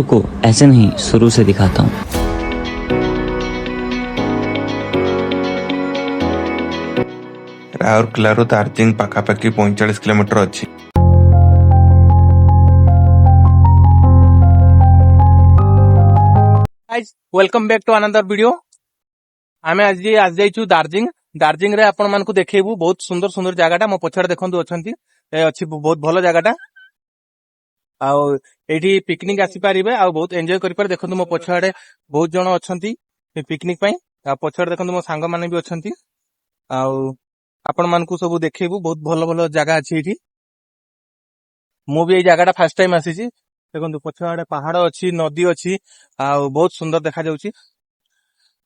रुको, ऐसे नहीं, शुरू से दिखाता हूँ। ରାଉରକେଲାରୁ ଦାର୍ଜିଲିଂ ପାଖାପାଖି 45 କିଲୋମିଟର ଅଛି। Guys welcome back to another video. आमे आज जाइछु दार्जिलिंग। दार्जिलिंग रे आपण मानकु देखेबू बहुत सुंदर सुंदर जगहटा मो पछाड़ देखंतु अछंती ए अछि बहुत भलो जगहटा। आ एठी पिकनिक आसी पारिबे आ बहुत एन्जॉय करि पारे। देखंतु मो पछाड़े बहुत जण अछंती पिकनिक पई। आ पछाड़ देखंतु मो सांग माने भी अछंती। आ आपण मानकु सब देखेबू बहुत भलो भलो जगह अछि एठी। मो भी ए जगहटा फर्स्ट टाइम आसीची। देखंतु पछाड़े पहाड़ अछि, नदी अछि आ बहुत सुंदर देखा जाउची।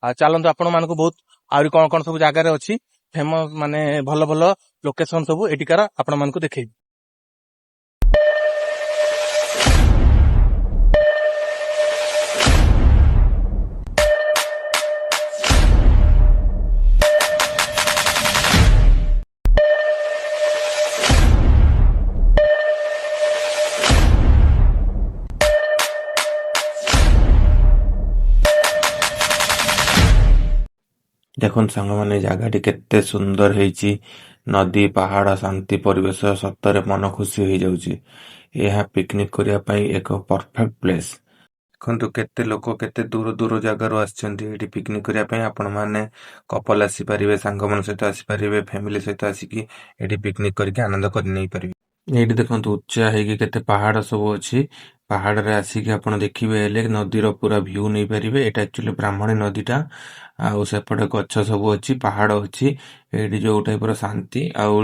आ चलंतु आपण मानकु बहुत आउरी कोन कोन सब जगह रे अछि फेमस माने भलो भलो लोकेशन सब एटिकार आपण मानकु देखेबी। ଦେଖନ୍ତୁ ସାଙ୍ଗମାନେ ଜାଗାଟି କେତେ ସୁନ୍ଦର ହେଇଛି। ନଦୀ, ପାହାଡ଼, ଶାନ୍ତି ପରିବେଶ ସତରେ ମନ ଖୁସି ହେଇଯାଉଛି। ଏହା ପିକନିକ କରିବା ପାଇଁ ଏକ ପରଫେକ୍ଟ ପ୍ଲେସ୍। ଦେଖନ୍ତୁ କେତେ ଲୋକ କେତେ ଦୂର ଦୂର ଜାଗାରୁ ଆସିଛନ୍ତି ଏଠି ପିକନିକ କରିବା ପାଇଁ। ଆପଣମାନେ କପଲ ଆସିପାରିବେ, ସାଙ୍ଗମାନଙ୍କ ସହିତ ଆସିପାରିବେ, ଫ୍ୟାମିଲି ସହିତ ଆସିକି ଏଠି ପିକନିକ କରିକି ଆନନ୍ଦ କରି ନେଇପାରିବେ। ଏଇଠି ଦେଖନ୍ତୁ ଉଚ୍ଚା ହେଇକି କେତେ ପାହାଡ଼ ସବୁ ଅଛି। ପାହାଡ଼ରେ ଆସିକି ଆପଣ ଦେଖିବେ ହେଲେ ନଦୀର ପୁରା ଭ୍ୟୁ ନେଇପାରିବେ। ଏଇଟା ଆକ୍ଚୁଆଲି ବ୍ରାହ୍ମଣୀ ନଦୀଟା। ଆଉ ସେପଟେ ଗଛ ସବୁ ଅଛି, ପାହାଡ଼ ଅଛି। ଏଇଠି ଯୋଉ ଟାଇପର ଶାନ୍ତି ଆଉ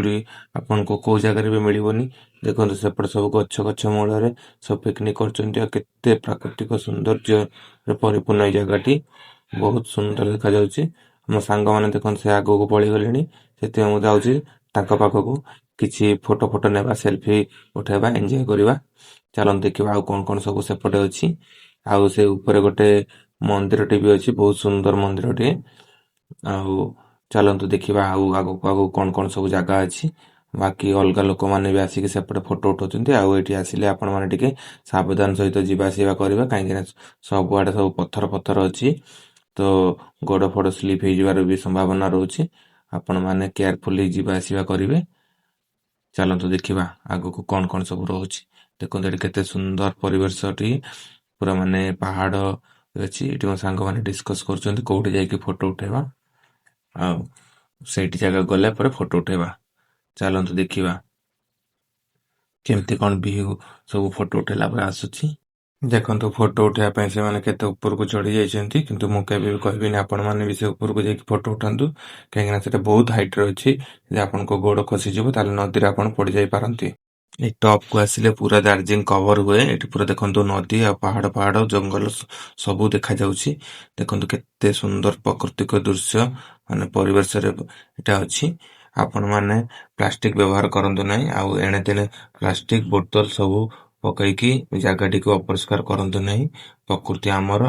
ଆପଣଙ୍କୁ କୋଉ ଜାଗାରେ ବି ମିଳିବନି। ଦେଖନ୍ତୁ ସେପଟେ ସବୁ ଗଛ ମୂଳରେ ସବୁ ପିକନିକ କରୁଛନ୍ତି। ଆଉ କେତେ ପ୍ରାକୃତିକ ସୌନ୍ଦର୍ଯ୍ୟରେ ପରିପୂର୍ଣ୍ଣ ଏଇ ଜାଗାଟି ବହୁତ ସୁନ୍ଦର ଦେଖାଯାଉଛି। ମୋ ସାଙ୍ଗମାନେ ଦେଖନ୍ତୁ ସେ ଆଗକୁ ପଳେଇଗଲେଣି, ସେଥିପାଇଁ ମୁଁ ଯାଉଛି ତାଙ୍କ ପାଖକୁ କିଛି ଫଟୋ ନେବା, ସେଲଫି ଉଠେଇବା, ଏନ୍ଜୟ କରିବା। ଚାଲନ୍ତୁ ଦେଖିବା ଆଉ କଣ କଣ ସବୁ ସେପଟେ ଅଛି। ଆଉ ସେ ଉପରେ ଗୋଟେ ମନ୍ଦିରଟେ ବି ଅଛି, ବହୁତ ସୁନ୍ଦର ମନ୍ଦିରଟିଏ। ଆଉ ଚାଲନ୍ତୁ ଦେଖିବା ଆଉ ଆଗକୁ କଣ କଣ ସବୁ ଜାଗା ଅଛି। ବାକି ଅଲଗା ଲୋକମାନେ ବି ଆସିକି ସେପଟେ ଫଟୋ ଉଠାଉଛନ୍ତି। ଆଉ ଏଠି ଆସିଲେ ଆପଣମାନେ ଟିକେ ସାବଧାନ ସହିତ ଯିବା ଆସିବା କରିବେ, କାହିଁକିନା ସବୁଆଡେ ସବୁ ପଥର ଅଛି। ତ ଗୋଡ ଫୋଡ ସ୍ଲିପ୍ ହେଇଯିବାର ବି ସମ୍ଭାବନା ରହୁଛି। ଆପଣମାନେ କେୟାରଫୁଲି ଯିବା ଆସିବା କରିବେ। ଚାଲନ୍ତୁ ଦେଖିବା ଆଗକୁ କଣ କଣ ସବୁ ରହୁଛି। ଦେଖନ୍ତୁ ଏଠି କେତେ ସୁନ୍ଦର ପରିବେଶଟି, ପୁରା ମାନେ ପାହାଡ଼ ଅଛି। ଏଠି ମୋ ସାଙ୍ଗମାନେ ଡିସ୍କସ୍ କରୁଛନ୍ତି କୋଉଠି ଯାଇକି ଫଟୋ ଉଠେଇବା, ଆଉ ସେଇଠି ଜାଗା ଗଲା ପରେ ଫଟୋ ଉଠେଇବା। ଚାଲନ୍ତୁ ଦେଖିବା କେମିତି କଣ ଭିଉ ସବୁ ଫଟୋ ଉଠେଇଲା ପରେ ଆସୁଛି। ଦେଖନ୍ତୁ ଫଟୋ ଉଠେଇବା ପାଇଁ ସେମାନେ କେତେ ଉପରକୁ ଚଢି ଯାଇଛନ୍ତି, କିନ୍ତୁ ମୁଁ କେବେ ବି କହିବିନି ଆପଣମାନେ ବି ସେ ଉପରକୁ ଯାଇକି ଫଟୋ ଉଠାନ୍ତୁ, କାହିଁକିନା ସେଟା ବହୁତ ହାଇଟରେ ଅଛି। ଯଦି ଆପଣଙ୍କ ଗୋଡ ଖସିଯିବ ତାହେଲେ ନଦୀରେ ଆପଣ ପଡିଯାଇ ପାରନ୍ତି। ଏଇ ଟପ୍ କୁ ଆସିଲେ ପୁରା ଦାର୍ଜିଲିଂ କଭର ହୁଏ। ଏଠି ପୁରା ଦେଖନ୍ତୁ ନଦୀ ଆଉ ପାହାଡ଼ ଜଙ୍ଗଲ ସବୁ ଦେଖାଯାଉଛି। ଦେଖନ୍ତୁ କେତେ ସୁନ୍ଦର ପ୍ରାକୃତିକ ଦୃଶ୍ୟ, ମାନେ ପରିବେଶରେ ଏଟା ଅଛି। ଆପଣମାନେ ପ୍ଲାଷ୍ଟିକ ବ୍ୟବହାର କରନ୍ତୁ ନାହିଁ, ଆଉ ଏଣେ ତେଣେ ପ୍ଲାଷ୍ଟିକ ବୋତଲ ସବୁ ପକେଇକି ଜାଗାଟିକୁ ଅପରିଷ୍କାର କରନ୍ତୁ ନାହିଁ। ପ୍ରକୃତି ଆମର,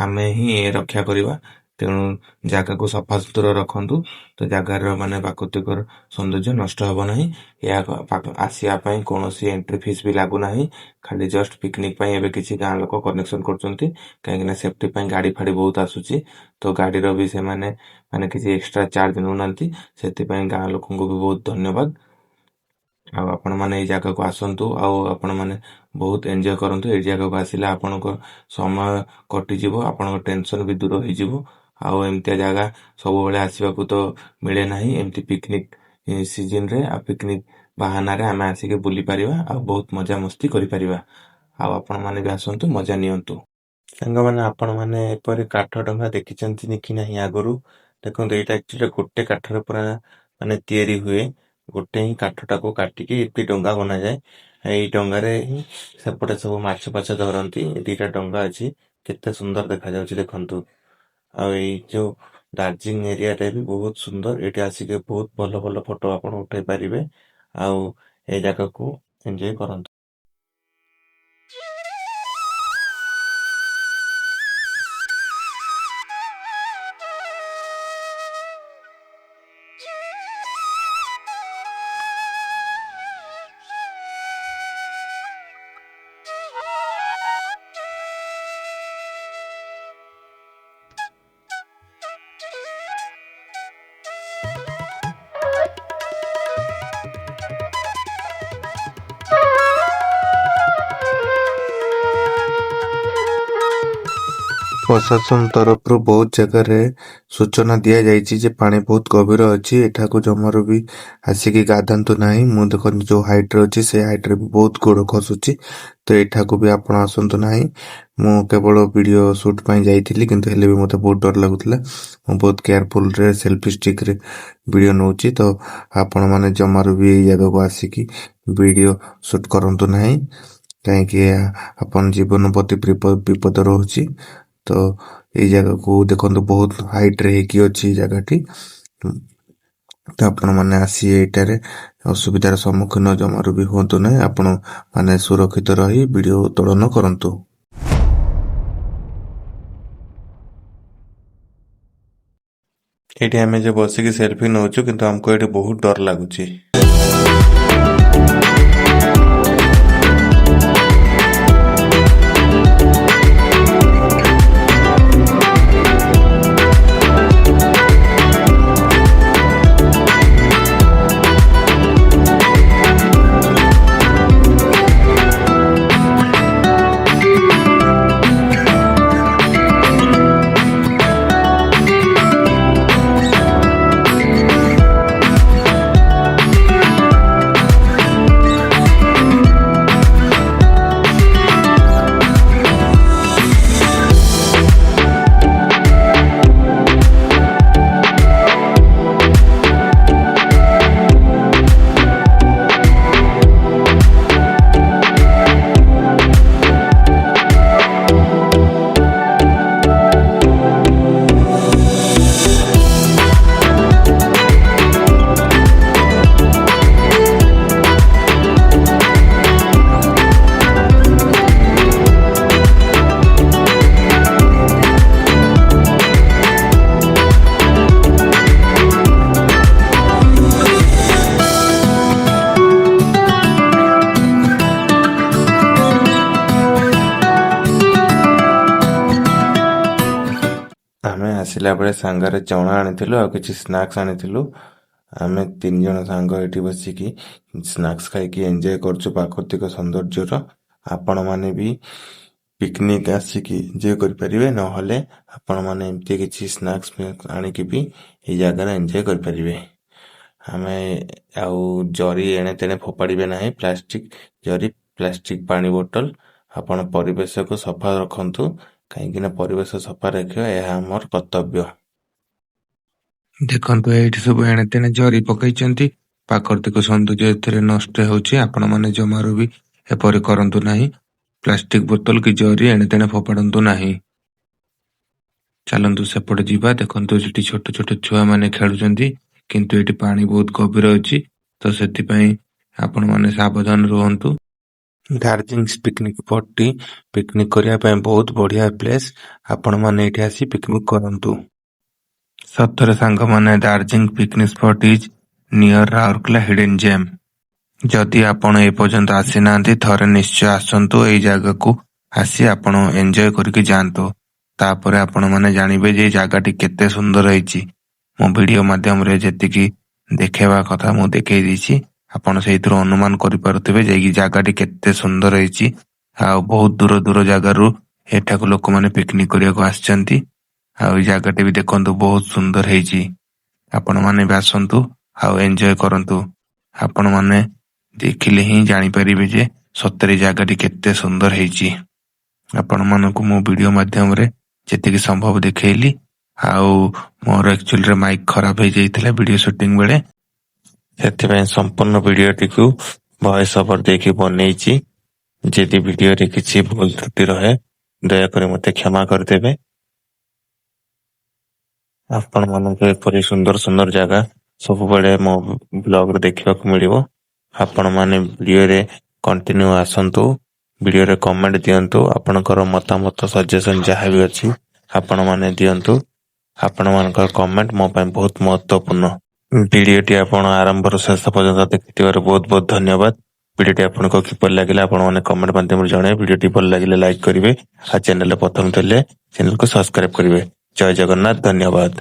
ଆମେ ହିଁ ରକ୍ଷା କରିବା। ତେଣୁ ଜାଗାକୁ ସଫାସୁତୁରା ରଖନ୍ତୁ, ତ ଜାଗାର ମାନେ ପ୍ରାକୃତିକ ସୌନ୍ଦର୍ଯ୍ୟ ନଷ୍ଟ ହେବ ନାହିଁ। ଏହା ଆସିବା ପାଇଁ କୌଣସି ଏଣ୍ଟ୍ରି ଫିସ୍ ବି ଲାଗୁନାହିଁ। ଖାଲି ଜଷ୍ଟ ପିକନିକ ପାଇଁ ଏବେ କିଛି ଗାଁ ଲୋକ କନେକ୍ସନ କରୁଛନ୍ତି, କାହିଁକିନା ସେଫ୍ଟି ପାଇଁ ଗାଡି ଫାଡି ବହୁତ ଆସୁଛି। ତ ଗାଡିର ବି ସେମାନେ ମାନେ କିଛି ଏକ୍ସଟ୍ରା ଚାର୍ଜ ନେଉନାହାନ୍ତି। ସେଥିପାଇଁ ଗାଁ ଲୋକଙ୍କୁ ବି ବହୁତ ଧନ୍ୟବାଦ। ଆଉ ଆପଣମାନେ ଏଇ ଜାଗାକୁ ଆସନ୍ତୁ, ଆଉ ଆପଣମାନେ ବହୁତ ଏନ୍ଜୟ କରନ୍ତୁ। ଏଇ ଜାଗାକୁ ଆସିଲେ ଆପଣଙ୍କ ସମୟ କଟିଯିବ, ଆପଣଙ୍କ ଟେନସନ ବି ଦୂର ହେଇଯିବ। ଆଉ ଏମିତିଆ ଜାଗା ସବୁବେଳେ ଆସିବାକୁ ତ ମିଳେ ନାହିଁ। ଏମିତି ପିକନିକ ସିଜନରେ ଆଉ ପିକନିକ ବାହାନାରେ ଆମେ ଆସିକି ବୁଲି ପାରିବା, ଆଉ ବହୁତ ମଜାମସ୍ତି କରିପାରିବା। ଆଉ ଆପଣମାନେ ବି ଆସନ୍ତୁ, ମଜା ନିଅନ୍ତୁ। ସାଙ୍ଗମାନେ ଆପଣମାନେ ଏପରି କାଠ ଡଙ୍ଗା ଦେଖିଛନ୍ତି କି ନାହିଁ ଆଗରୁ? ଦେଖନ୍ତୁ ଏଇଟା ଆକ୍ଚୁଆଲି ଗୋଟେ କାଠରେ ପୁରା ମାନେ ତିଆରି ହୁଏ। ଗୋଟେ ହିଁ କାଠଟାକୁ କାଟିକି ଏମିତି ଡଙ୍ଗା ବନାଯାଏ। ଏଇ ଡଙ୍ଗାରେ ହିଁ ସେପଟେ ସବୁ ମାଛ ଫାଛ ଧରନ୍ତି। ଦିଟା ଡଙ୍ଗା ଅଛି, କେତେ ସୁନ୍ଦର ଦେଖାଯାଉଛି ଦେଖନ୍ତୁ। ଆଉ ଏଇ ଯୋଉ ଦାର୍ଜିଲିଂ ଏରିଆଟା ବି ବହୁତ ସୁନ୍ଦର। ଏଠି ଆସିକି ବହୁତ ଭଲ ଭଲ ଫଟୋ ଆପଣ ଉଠେଇ ପାରିବେ, ଆଉ ଏଇ ଜାଗାକୁ ଏନ୍ଜୟ କରନ୍ତୁ। ପ୍ରଶାସନ ତରଫରୁ ବହୁତ ଜାଗାରେ ସୂଚନା ଦିଆଯାଇଛି ଯେ ପାଣି ବହୁତ ଗଭୀର ଅଛି, ଏଠାକୁ ଜମାରୁ ବି ଆସିକି ଗାଧାନ୍ତୁ ନାହିଁ। ମୁଁ ଦେଖନ୍ତୁ ଯୋଉ ହାଇଟରେ ଅଛି ସେ ହାଇଟରେ ବି ବହୁତ ଗୋଡ ଖସୁଛି, ତ ଏଠାକୁ ବି ଆପଣ ଆସନ୍ତୁ ନାହିଁ। ମୁଁ କେବଳ ଭିଡିଓ ସୁଟ୍ ପାଇଁ ଯାଇଥିଲି, କିନ୍ତୁ ହେଲେ ବି ମୋତେ ବହୁତ ଡର ଲାଗୁଥିଲା। ମୁଁ ବହୁତ କେୟାରଫୁଲରେ ସେଲ୍ଫି ଷ୍ଟିକରେ ଭିଡିଓ ନଉଛି, ତ ଆପଣମାନେ ଜମାରୁ ବି ଏଇ ଜାଗାକୁ ଆସିକି ଭିଡିଓ ସୁଟ୍ କରନ୍ତୁ ନାହିଁ, କାହିଁକି ଆପଣ ଜୀବନ ପ୍ରତି ବିପଦ ରହୁଛି। ତ ଏଇ ଜାଗାକୁ ଦେଖନ୍ତୁ ବହୁତ ହାଇଟରେ ହେଇକି ଅଛି ଜାଗାଟି, ତ ଆପଣ ମାନେ ଆସି ଏଇଟାରେ ଅସୁବିଧାର ସମ୍ମୁଖୀନ ଜମାରୁ ବି ହୁଅନ୍ତୁ ନାହିଁ। ଆପଣ ମାନେ ସୁରକ୍ଷିତ ରହି ଭିଡିଓ ଉତ୍ତୋଳନ କରନ୍ତୁ। ଏଇଠି ଆମେ ଯେ ବସିକି ସେଲ୍ଫି ନଉଛୁ, କିନ୍ତୁ ଆମକୁ ଏଠି ବହୁତ ଡର ଲାଗୁଛି। ଆମେ ଆସିଲା ବେଳେ ସାଙ୍ଗରେ ଚଣା ଆଣିଥିଲୁ ଆଉ କିଛି ସ୍ନାକ୍ସ ଆଣିଥିଲୁ। ଆମେ 3 ଜଣ ସାଙ୍ଗ ଏଠି ବସିକି ସ୍ନାକ୍ସ ଖାଇକି ଏନ୍ଜୟ କରୁଛୁ ପ୍ରାକୃତିକ ସୌନ୍ଦର୍ଯ୍ୟର। ଆପଣମାନେ ବି ପିକନିକ ଆସିକି ଏନ୍ଜୟ କରିପାରିବେ, ନହେଲେ ଆପଣମାନେ ଏମିତି କିଛି ସ୍ନାକ୍ସ ଆଣିକି ବି ଏଇ ଜାଗାରେ ଏନ୍ଜୟ କରିପାରିବେ। ଆମେ ଆଉ ଜରି ଏଣେ ତେଣେ ଫୋପାଡ଼ିବେ ନାହିଁ, ପ୍ଲାଷ୍ଟିକ ପାଣି ବୋଟଲ। ଆପଣ ପରିବେଶକୁ ସଫା ରଖନ୍ତୁ, କାହିଁକି ନା ପରିବେଶ ସଫା ରଖିବା ଏହା ଆମର କର୍ତ୍ତବ୍ୟ। ଦେଖନ୍ତୁ ଏଇଠି ସବୁ ଏଣେ ତେଣେ ଜରି ପକେଇଛନ୍ତି, ପ୍ରାକୃତିକ ସୌନ୍ଦର୍ଯ୍ୟ ଏଥିରେ ନଷ୍ଟ ହେଉଛି। ଆପଣମାନେ ଜମାରୁ ବି ଏପରି କରନ୍ତୁ ନାହିଁ। ପ୍ଲାଷ୍ଟିକ ବୋତଲ କି ଜରି ଏଣେ ତେଣେ ଫୋପାଡ଼ନ୍ତୁ ନାହିଁ। ଚାଲନ୍ତୁ ସେପଟେ ଯିବା। ଦେଖନ୍ତୁ ସେଠି ଛୋଟ ଛୋଟ ଛୁଆମାନେ ଖେଳୁଛନ୍ତି, କିନ୍ତୁ ଏଠି ପାଣି ବହୁତ ଗଭୀର ଅଛି, ତ ସେଥିପାଇଁ ଆପଣମାନେ ସାବଧାନ ରୁହନ୍ତୁ। ଦାର୍ଜିଲିଂ ପିକନିକ ସ୍ପଟଟି ପିକନିକ କରିବା ପାଇଁ ବହୁତ ବଢିଆ ପ୍ଲେସ। ଆପଣମାନେ ଏଠି ଆସି ପିକନିକ କରନ୍ତୁ। ସତରେ ସାଙ୍ଗମାନେ, Darjeeling picnic spot is near Rourkela hidden gem. ଯଦି ଆପଣ ଏପର୍ଯ୍ୟନ୍ତ ଆସିନାହାନ୍ତି, ଥରେ ନିଶ୍ଚୟ ଆସନ୍ତୁ। ଏଇ ଜାଗାକୁ ଆସି ଆପଣ ଏନ୍ଜୟ କରିକି ଯାଆନ୍ତୁ। ତାପରେ ଆପଣମାନେ ଜାଣିବେ ଯେ ଜାଗାଟି କେତେ ସୁନ୍ଦର ହେଇଛି। ମୋ ଭିଡିଓ ମାଧ୍ୟମରେ ଯେତିକି ଦେଖେଇବା କଥା ମୁଁ ଦେଖେଇ ଦେଇଛି। ଆପଣ ସେଇଥିରୁ ଅନୁମାନ କରିପାରୁଥିବେ ଯେ ଏଇ ଜାଗାଟି କେତେ ସୁନ୍ଦର ହେଇଛି। ଆଉ ବହୁତ ଦୂର ଦୂର ଜାଗାରୁ ଏଠାକୁ ଲୋକମାନେ ପିକନିକ କରିବାକୁ ଆସିଛନ୍ତି। ଆଉ ଏଇ ଜାଗାଟି ବି ଦେଖନ୍ତୁ ବହୁତ ସୁନ୍ଦର ହେଇଛି। ଆପଣମାନେ ବି ଆସନ୍ତୁ ଆଉ ଏନ୍ଜୟ କରନ୍ତୁ। ଆପଣମାନେ ଦେଖିଲେ ହିଁ ଜାଣିପାରିବେ ଯେ ସତରେ ଜାଗାଟି କେତେ ସୁନ୍ଦର ହେଇଛି। ଆପଣମାନଙ୍କୁ ମୁଁ ଭିଡିଓ ମାଧ୍ୟମରେ ଯେତିକି ସମ୍ଭବ ଦେଖେଇଲି। ଆଉ ମୋର ଆକ୍ଚୁଆଲିରେ ମାଇକ୍ ଖରାପ ହେଇଯାଇଥିଲା ଭିଡିଓ ସୁଟିଂ ବେଳେ, ସେଥିପାଇଁ ସମ୍ପୂର୍ଣ୍ଣ ଭିଡିଓଟିକୁ ଭଏସ ଓଭର ଦେଇକି ବନେଇଛି। ଯଦି ଭିଡିଓରେ କିଛି ଭୁଲ ତ୍ରୁଟି ରହେ, ଦୟାକରି ମୋତେ କ୍ଷମା କରିଦେବେ। ଆପଣମାନଙ୍କୁ ଏପରି ସୁନ୍ଦର ସୁନ୍ଦର ଜାଗା ସବୁବେଳେ ମୋ ବ୍ଲଗରେ ଦେଖିବାକୁ ମିଳିବ। ଆପଣମାନେ ଭିଡିଓରେ କଣ୍ଟିନ୍ୟୁ ଆସନ୍ତୁ, ଭିଡିଓରେ କମେଣ୍ଟ ଦିଅନ୍ତୁ। ଆପଣଙ୍କର ମତାମତ ସଜେସନ ଯାହା ବି ଅଛି ଆପଣମାନେ ଦିଅନ୍ତୁ। ଆପଣମାନଙ୍କର କମେଣ୍ଟ ମୋ ପାଇଁ ବହୁତ ମହତ୍ୱପୂର୍ଣ୍ଣ। ଭିଡିଓଟି ଆପଣ ଆରମ୍ଭରୁ ଶେଷ ପର୍ଯ୍ୟନ୍ତ ଦେଖିଥିବାରୁ ବହୁତ ବହୁତ ଧନ୍ୟବାଦ। ଭିଡିଓଟି ଆପଣଙ୍କୁ କିପରି ଲାଗିଲା ଆପଣମାନେ କମେଣ୍ଟ ମାଧ୍ୟମରେ ଜଣାଇବେ। ଭିଡିଓଟି ଭଲ ଲାଗିଲେ ଲାଇକ୍ କରିବେ, ଆଉ ଚ୍ୟାନେଲରେ ପ୍ରଥମ ଥିଲେ ଚ୍ୟାନେଲକୁ ସବସ୍କ୍ରାଇବ କରିବେ। ଜୟ ଜଗନ୍ନାଥ, ଧନ୍ୟବାଦ।